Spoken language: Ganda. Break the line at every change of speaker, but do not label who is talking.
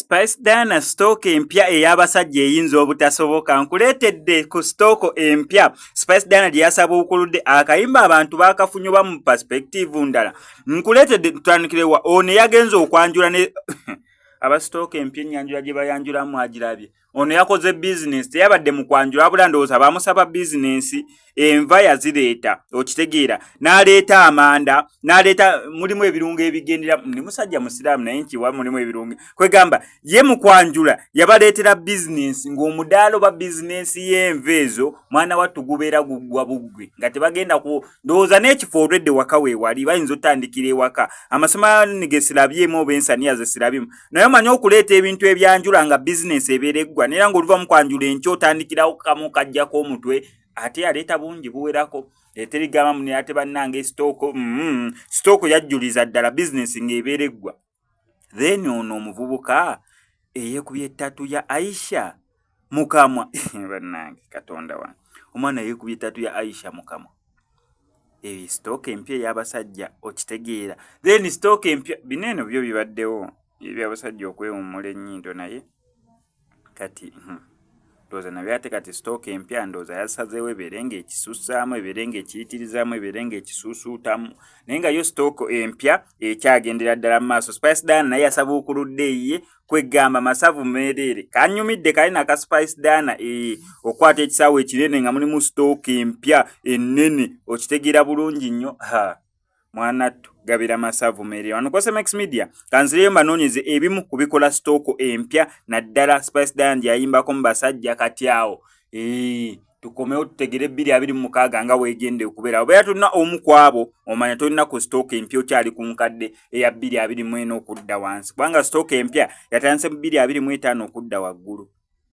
Spice Diana stock empya ey'abasajja eyinza obutasoboka nkuleetedde ku stock empya Spice Diana gye yasaba okuludde akayimba abantu baakafunyoba mu perspective ndala nkuleetedde tutandikirewa ono yagenza okwanjula ne aba stock empya enyanjula gye bayanjulamu agirabye ono yakoze business teyabadde mu kwanjula wabula ndowooza bamusaba business enva yazireeta okitegeera n'aleeta amanda n'aleeta mulimu ebirungo ebigendera ndi musajja musiraamu naye nkiwa mulimu ebirungo kwegamba ye mu kwanjula yabaleetera business ng'omudaalo ba business y'enva ezo mwana wattu gubeera guggwa buggwe nga tebagenda ku ndowooza n'ekifo olwedde waka weewali bayinza otandikira ewaka amasomo ge sirabyemu oba ensaniya ze sirabyemu naye omanyi okuleeta ebintu ebyanjula nga business ebeera eggwa neera ng'oluva mu kwanjula enkya otandikirawo kamu kajjako omutwe ate aleeta bungi buwerako eterigamba muni ate bannange stooko yajjuliza ddala bizinesi ng'ebeera eggwa then ono omuvubuka eyeekubye ettatu ya Aisha mukamwa bannange katonda wange omwana yeekubye ettatu ya Aisha mukamwa stooko empya ey'abasajja okitegeera then stooko empya bineeno byo bibaddewo ebyabasajja okwewummula ennyindo naye kati ndowooza nabyo ate kati stock empya ndowooza yasazeewo ebeere ng'ekisussaamu ebeere ng'ekiyitirizaamu ebeere ng'ekisuusuutamu naye nga yo stock empya ekyagendera ddala mu maaso Spice Diana naye yasaba okuludde ye kwegamba masavu meereere kanyumidde kali naka Spice Diana okwata ekisaawe ekinene nga mulimu stock empya ennene okitegeera bulungi nnyo mwanattu gabira masavu meereere wano kwase Max Media kanzireyo mbanoonyeze ebimu kubikola stooko empya naddala Spice Diana gyayimbako mu basajja kati awo tukomewo tutegere 2026 nga weegende okubeera obeera tulina omu ku abo omanya tolina ku stooko empya okyali ku nkadde eya 2024 okudda wansi kubanga stooko empya yatandise mu 2025 okudda waggulu